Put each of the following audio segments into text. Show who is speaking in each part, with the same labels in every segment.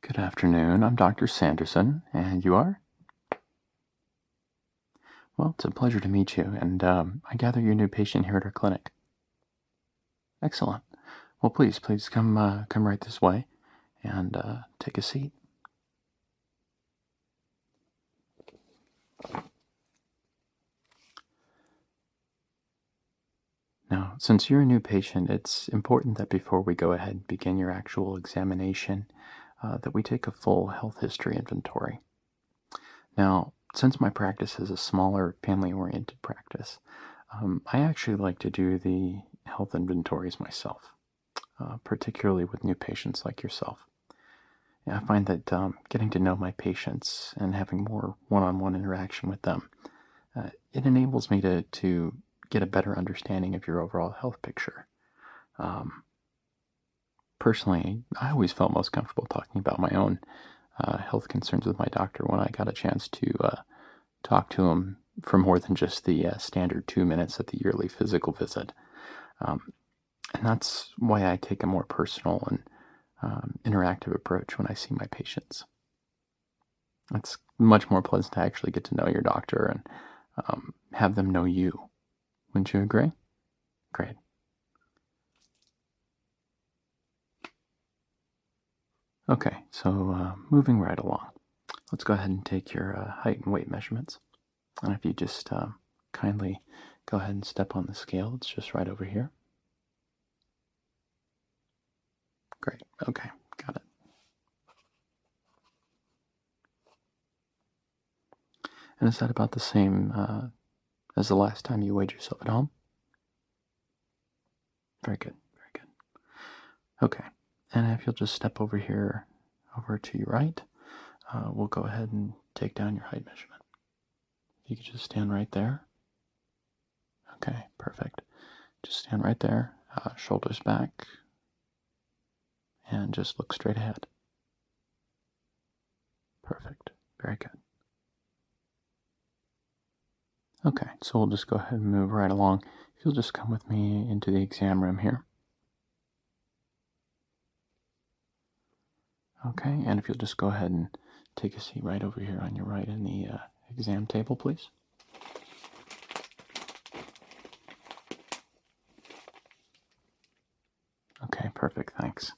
Speaker 1: Good afternoon. I'm Dr. Sanderson, and you are? Well, it's a pleasure to meet you, and I gather you're a new patient here at our clinic. Excellent. Well, please come right this way, and take a seat. Now, since you're a new patient, it's important that before we go ahead and begin your actual examination, that we take a full health history inventory. Now, since my practice is a smaller, family-oriented practice, I actually like to do the health inventories myself, particularly with new patients like yourself. I find that getting to know my patients and having more one-on-one interaction with them, it enables me to get a better understanding of your overall health picture. Personally, I always felt most comfortable talking about my own health concerns with my doctor when I got a chance to talk to him for more than just the standard 2 minutes at the yearly physical visit. And that's why I take a more personal and interactive approach when I see my patients. It's much more pleasant to actually get to know your doctor and have them know you. Wouldn't you agree? Great. Okay, so moving right along. Let's go ahead and take your height and weight measurements. And if you just kindly go ahead and step on the scale, it's just right over here. Great, okay, got it. And is that about the same as the last time you weighed yourself at home? Very good, very good. Okay, and if you'll just step over here, over to your right, we'll go ahead and take down your height measurement. You could just stand right there. Okay, perfect. Just stand right there, shoulders back, and just look straight ahead. Perfect, very good. Okay, so we'll just go ahead and move right along. If you'll just come with me into the exam room here. Okay, and if you'll just go ahead and take a seat right over here on your right in the exam table, please. Okay, perfect, thanks.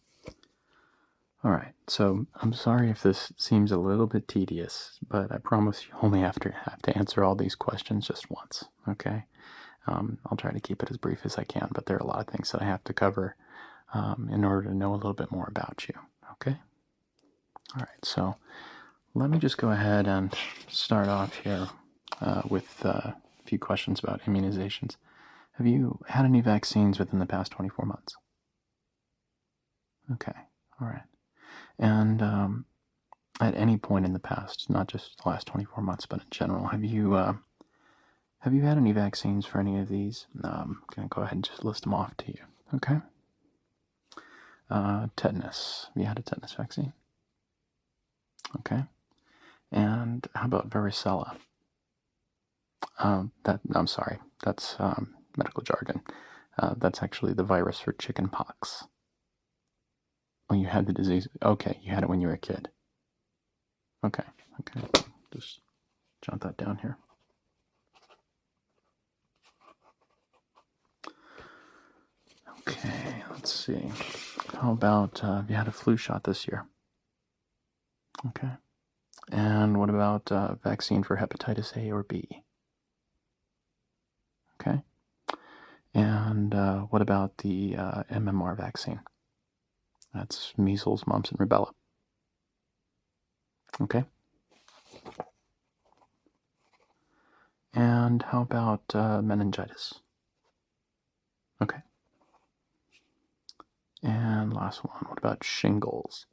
Speaker 1: Alright, so I'm sorry if this seems a little bit tedious, but I promise you only have to answer all these questions just once, okay? I'll try to keep it as brief as I can, but there are a lot of things that I have to cover in order to know a little bit more about you, okay? Alright, so let me just go ahead and start off here with a few questions about immunizations. Have you had any vaccines within the past 24 months? Okay, alright. And at any point in the past, not just the last 24 months, but in general, have you had any vaccines for any of these? I'm going to go ahead and just list them off to you, okay? Tetanus. Have you had a tetanus vaccine? Okay. And how about varicella? I'm sorry, that's medical jargon. That's actually the virus for chicken pox. Oh, you had the disease. Okay, you had it when you were a kid. Okay, just jot that down here. Okay, let's see. How about, have you had a flu shot this year? Okay. And what about vaccine for hepatitis A or B? Okay. And what about the MMR vaccine? That's measles, mumps, and rubella. Okay. And how about meningitis? Okay. And last one, what about shingles?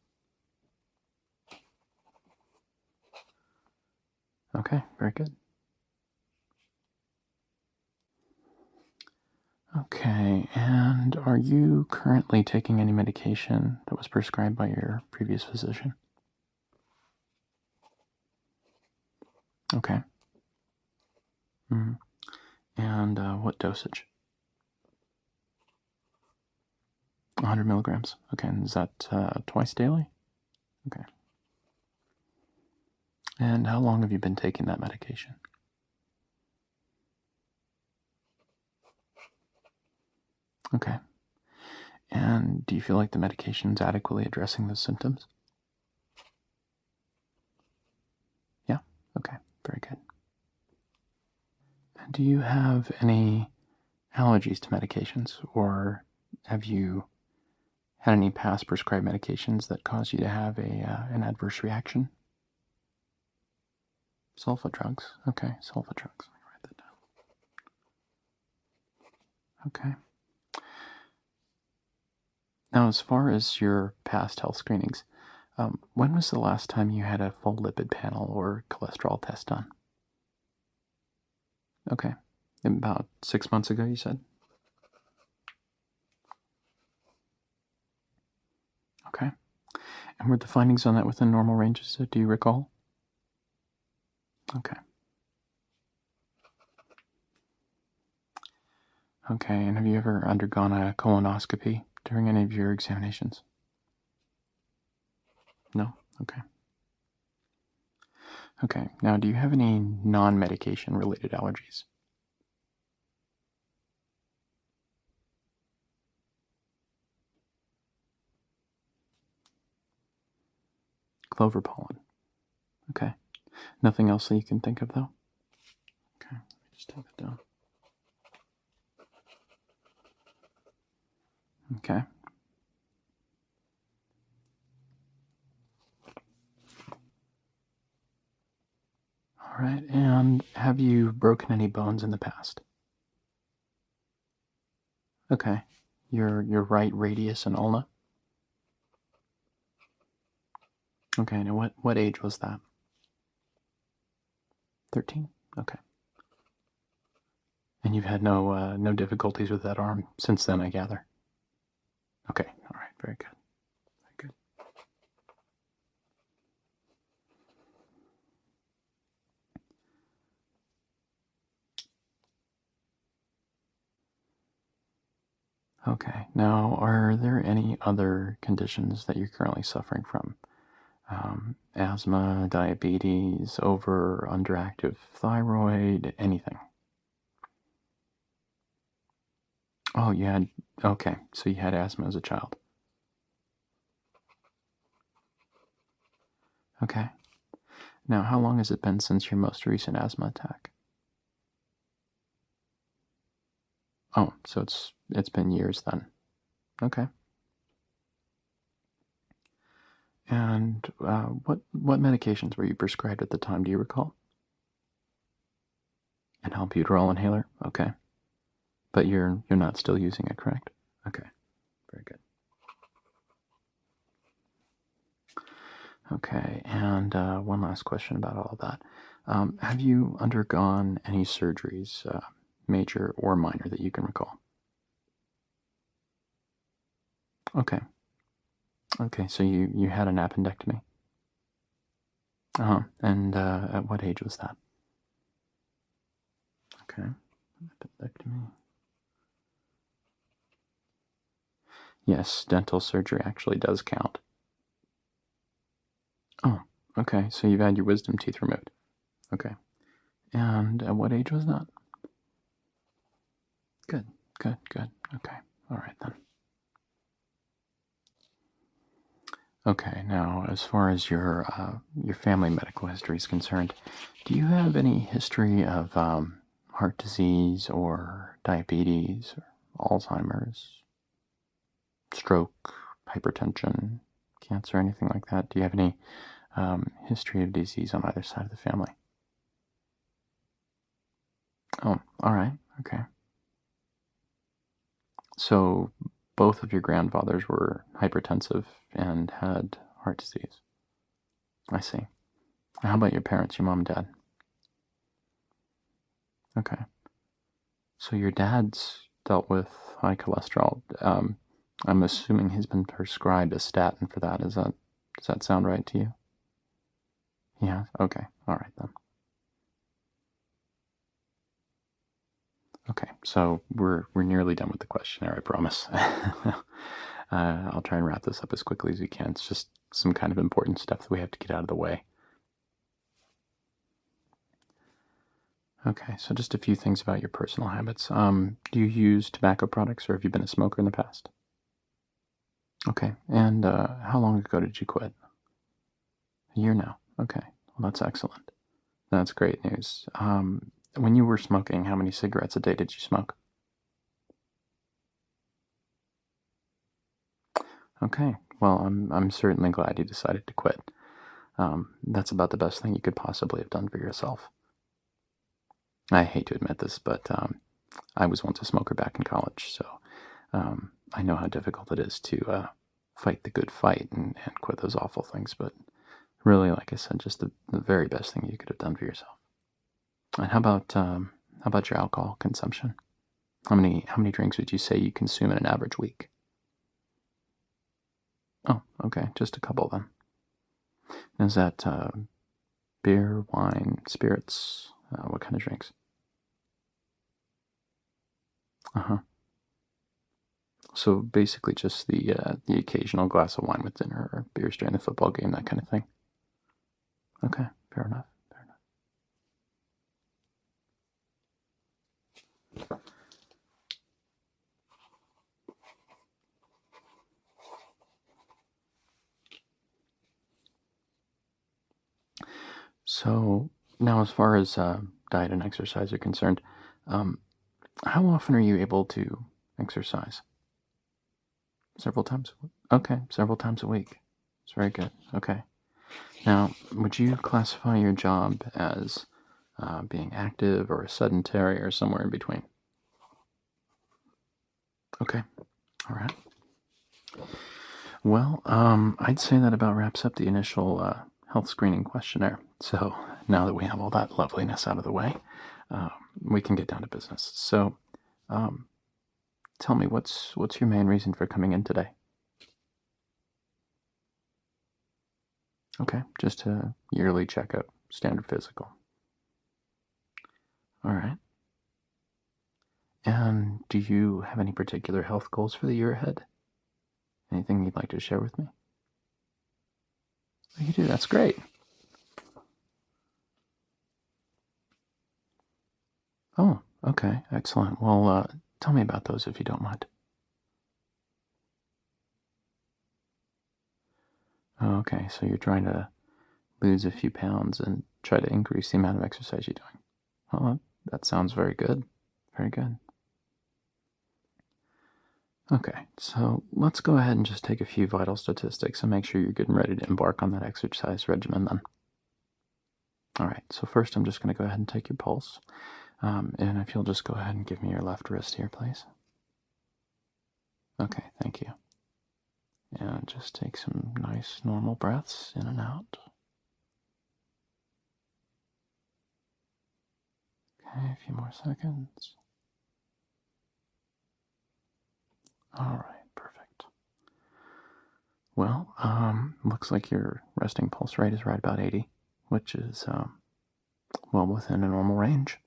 Speaker 1: Okay, very good. Okay, and are you currently taking any medication that was prescribed by your previous physician? Okay. And what dosage? 100 milligrams. Okay, and is that twice daily? Okay, And how long have you been taking that medication? Okay. And do you feel like the medication's adequately addressing those symptoms? Yeah? Okay, very good. And do you have any allergies to medications, or have you had any past prescribed medications that cause you to have an adverse reaction? Sulfa drugs. Okay, sulfa drugs. Let me write that down. Okay. Now, as far as your past health screenings, when was the last time you had a full lipid panel or cholesterol test done? Okay. About 6 months ago, you said? Okay. And were the findings on that within normal ranges? Do you recall? Okay. Okay, and have you ever undergone a colonoscopy during any of your examinations? No? Okay. Okay, now do you have any non-medication related allergies? Clover pollen. Okay. Nothing else that you can think of, though? Okay, let me just take that down. Okay. All right, and have you broken any bones in the past? Okay. Your right radius and ulna? Okay, now what age was that? 13? Okay. And you've had no difficulties with that arm since then, I gather? Okay, all right, very good. Very good. Okay, now are there any other conditions that you're currently suffering from? Asthma, diabetes, over, underactive thyroid, anything? Oh, okay, so you had asthma as a child. Okay. Now, how long has it been since your most recent asthma attack? Oh, so it's been years then. Okay. And what medications were you prescribed at the time? Do you recall? An albuterol inhaler. Okay. But you're not still using it, correct? Okay. Very good. Okay. And one last question about all of that. Have you undergone any surgeries, major or minor, that you can recall? Okay. Okay. So you had an appendectomy. Uh-huh. And at what age was that? Okay. Appendectomy. Yes, dental surgery actually does count. Oh, okay. So you've had your wisdom teeth removed. Okay. And at what age was that? Good, good, good. Okay. All right then. Okay. Now, as far as your family medical history is concerned, do you have any history of heart disease or diabetes or Alzheimer's, stroke, hypertension, cancer, anything like that? Do you have any history of disease on either side of the family? Oh, all right. Okay. So both of your grandfathers were hypertensive and had heart disease. I see. How about your parents, your mom and dad? Okay. So your dad's dealt with high cholesterol. I'm assuming he's been prescribed a statin for that. Does that sound right to you? Yeah. Okay. All right then. Okay. So we're nearly done with the questionnaire, I promise. I'll try and wrap this up as quickly as we can. It's just some kind of important stuff that we have to get out of the way. Okay, so just a few things about your personal habits. Do you use tobacco products, or have you been a smoker in the past? Okay, and how long ago did you quit? A year now. Okay, well, that's excellent. That's great news. When you were smoking, how many cigarettes a day did you smoke? Okay, well, I'm certainly glad you decided to quit. That's about the best thing you could possibly have done for yourself. I hate to admit this, but I was once a smoker back in college, so I know how difficult it is to fight the good fight and quit those awful things. But really, like I said, just the very best thing you could have done for yourself. And how about your alcohol consumption? How many drinks would you say you consume in an average week? Oh, okay, just a couple then. Is that beer, wine, spirits? What kind of drinks? Uh-huh. So basically just the occasional glass of wine with dinner or beers during the football game, that kind of thing. Okay, fair enough. Fair enough. So now, as far as diet and exercise are concerned, um, how often are you able to exercise? Several times. Okay, several times a week. It's very good. Okay. Now, would you classify your job as being active or sedentary or somewhere in between? Okay. All right. Well, I'd say that about wraps up the initial health screening questionnaire. So now that we have all that loveliness out of the way, uh, we can get down to business. So, um, tell me, what's your main reason for coming in today? Okay, just a yearly checkup, standard physical. All right. And do you have any particular health goals for the year ahead? Anything you'd like to share with me? Oh, you do. That's great. Oh, okay, excellent. Well, tell me about those if you don't mind. Oh, okay, so you're trying to lose a few pounds and try to increase the amount of exercise you're doing. Well, that sounds very good. Very good. Okay, so let's go ahead and just take a few vital statistics and make sure you're good and ready to embark on that exercise regimen then. All right, so first I'm just going to go ahead and take your pulse. And if you'll just go ahead and give me your left wrist here, please. Okay, thank you. And just take some nice normal breaths in and out. Okay, a few more seconds. All right, perfect. Well, looks like your resting pulse rate is right about 80, which is well within a normal range.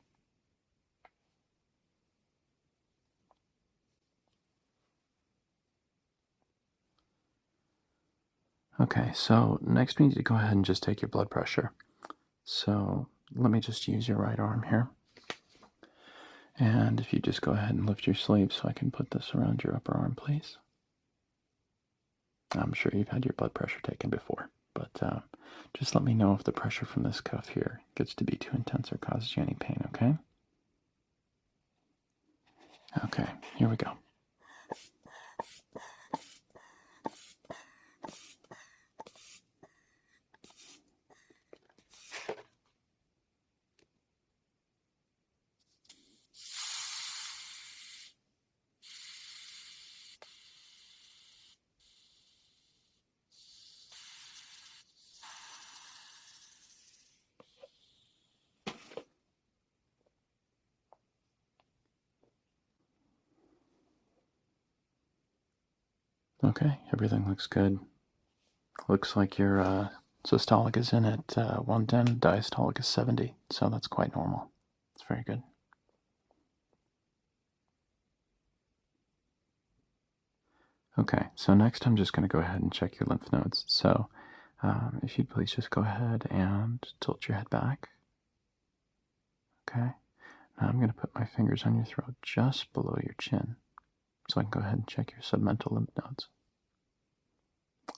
Speaker 1: Okay, so next we need to go ahead and just take your blood pressure. So let me just use your right arm here. And if you just go ahead and lift your sleeve so I can put this around your upper arm, please. I'm sure you've had your blood pressure taken before, but just let me know if the pressure from this cuff here gets to be too intense or causes you any pain, okay? Okay, here we go. Okay, everything looks good. Looks like your systolic is in at 110, diastolic is 70, so that's quite normal. It's very good. Okay, so next I'm just going to go ahead and check your lymph nodes. So if you'd please just go ahead and tilt your head back. Okay, Now I'm going to put my fingers on your throat just below your chin so I can go ahead and check your submental lymph nodes.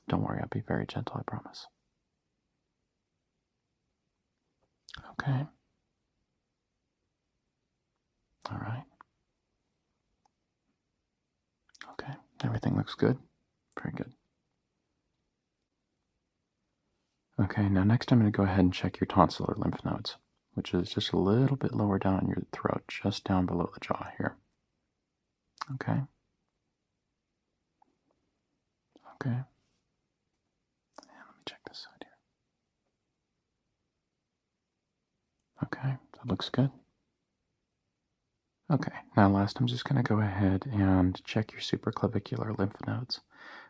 Speaker 1: Don't worry, I'll be very gentle, I promise. Okay. All right. Okay, everything looks good. Very good. Okay, now next I'm going to go ahead and check your tonsillar lymph nodes, which is just a little bit lower down in your throat, just down below the jaw here. Okay. Okay. And let me check this side here. Okay, that looks good. Okay, now last I'm just going to go ahead and check your supraclavicular lymph nodes,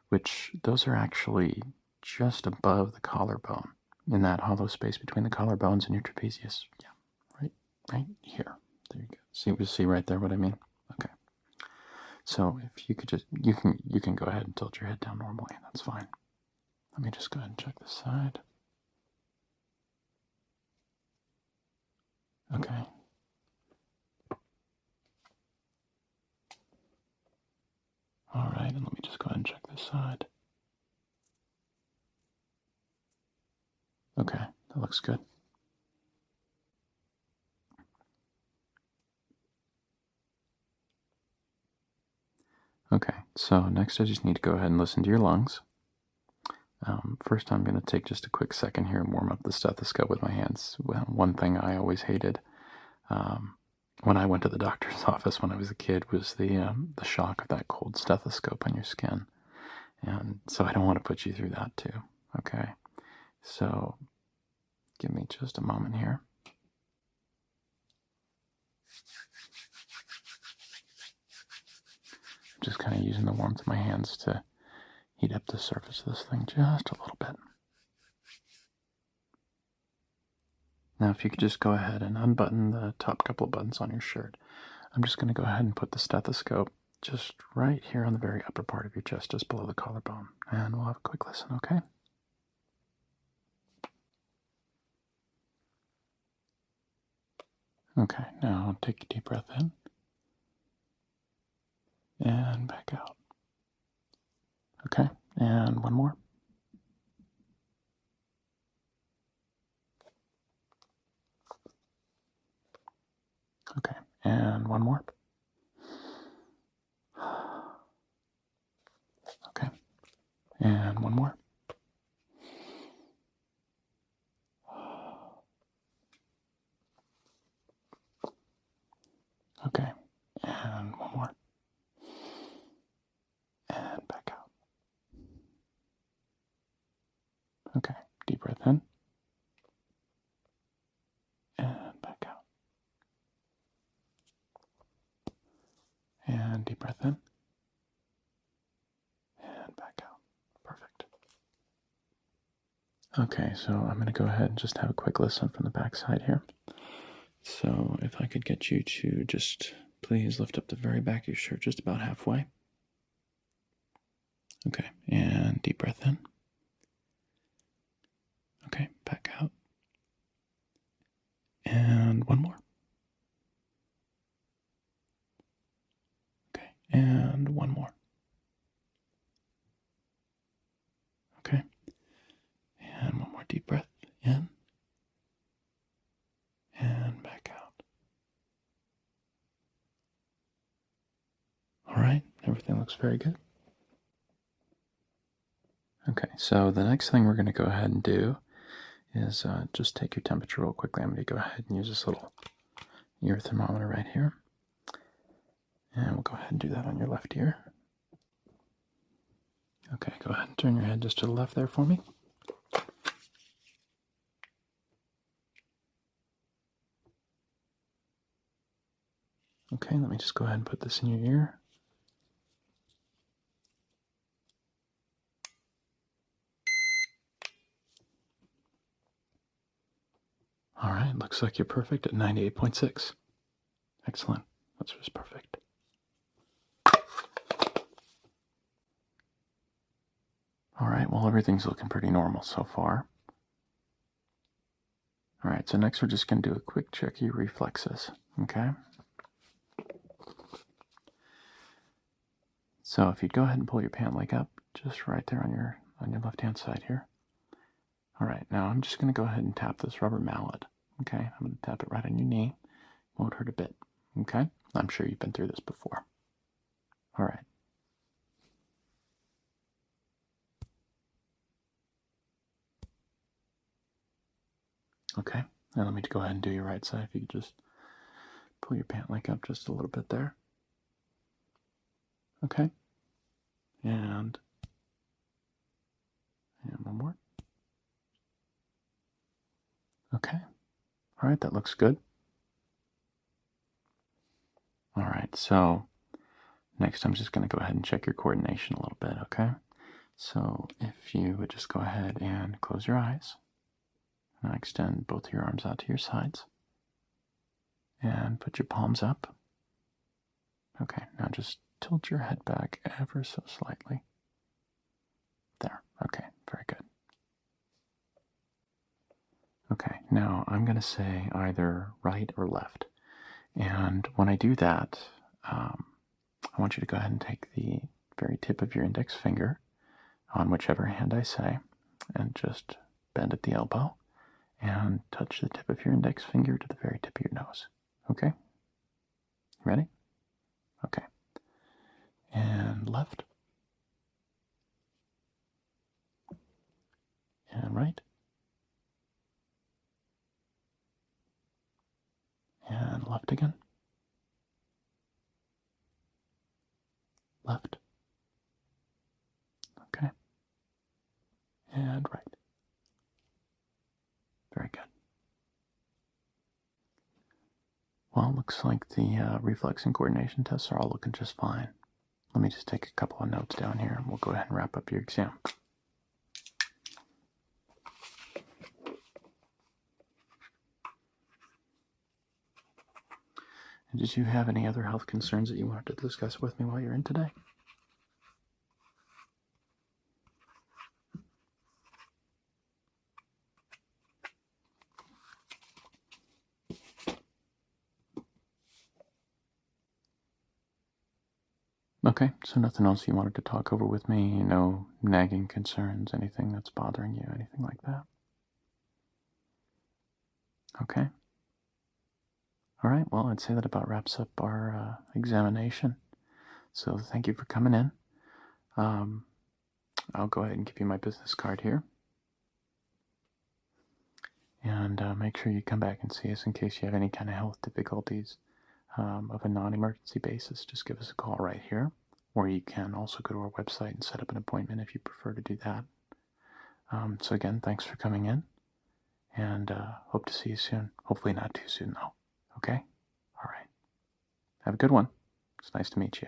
Speaker 1: which those are actually just above the collarbone, in that hollow space between the collarbones and your trapezius. Yeah, right here. There you go. See right there what I mean? Okay. So if you could just, you can go ahead and tilt your head down normally. That's fine. Let me just go ahead and check this side. Okay. All right, and let me just go ahead and check this side. Okay, that looks good. Okay, so next I just need to go ahead and listen to your lungs. First I'm going to take just a quick second here and warm up the stethoscope with my hands. Well, one thing I always hated when I went to the doctor's office when I was a kid was the shock of that cold stethoscope on your skin. And so I don't want to put you through that too. Okay, so give me just a moment here. I'm just kind of using the warmth of my hands to heat up the surface of this thing just a little bit. Now if you could just go ahead and unbutton the top couple of buttons on your shirt. I'm just going to go ahead and put the stethoscope just right here on the very upper part of your chest, just below the collarbone. And we'll have a quick listen, okay? Okay, now take a deep breath in. And back out. Okay, and one more. Okay, and one more. Okay, and one more. Okay, and one more. And back out. Okay, deep breath in. And back out. And deep breath in. And back out. Perfect. Okay, so I'm going to go ahead and just have a quick listen from the back side here. So if I could get you to just please lift up the very back of your shirt just about halfway. Okay, and deep breath in. Okay, back out. And one more. Okay, and one more. Okay, and one more deep breath in. And back out. All right, everything looks very good. Okay, so the next thing we're going to go ahead and do is just take your temperature real quickly. I'm going to go ahead and use this little ear thermometer right here. And we'll go ahead and do that on your left ear. Okay, go ahead and turn your head just to the left there for me. Okay, let me just go ahead and put this in your ear. All right, looks like you're perfect at 98.6. Excellent. That's just perfect. All right, well, everything's looking pretty normal so far. All right, so next we're just going to do a quick check of your reflexes, okay? So if you'd go ahead and pull your pant leg up, just right there on your left-hand side here. All right, now I'm just going to go ahead and tap this rubber mallet. Okay, I'm going to tap it right on your knee. Won't hurt a bit. Okay, I'm sure you've been through this before. All right. Okay, now let me go ahead and do your right side. If you could just pull your pant leg up just a little bit there. Okay, and one more. Okay, all right, that looks good. All right, so next I'm just going to go ahead and check your coordination a little bit, okay? So if you would just go ahead and close your eyes, and extend both of your arms out to your sides, and put your palms up. Okay, now just tilt your head back ever so slightly. There, okay, very good. Okay, now I'm going to say either right or left. And when I do that, I want you to go ahead and take the very tip of your index finger on whichever hand I say, and just bend at the elbow and touch the tip of your index finger to the very tip of your nose. Okay? Ready? Okay. And left. And right. And left again. Left. Okay. And right. Very good. Well, it looks like the reflex and coordination tests are all looking just fine. Let me just take a couple of notes down here and we'll go ahead and wrap up your exam. And did you have any other health concerns that you wanted to discuss with me while you're in today? Okay, so nothing else you wanted to talk over with me? No nagging concerns, anything that's bothering you, anything like that? Okay. All right, well, I'd say that about wraps up our examination. So thank you for coming in. I'll go ahead and give you my business card here. And make sure you come back and see us in case you have any kind of health difficulties of a non-emergency basis. Just give us a call right here. Or you can also go to our website and set up an appointment if you prefer to do that. So again, thanks for coming in. And hope to see you soon. Hopefully not too soon, though. Okay? All right. Have a good one. It's nice to meet you.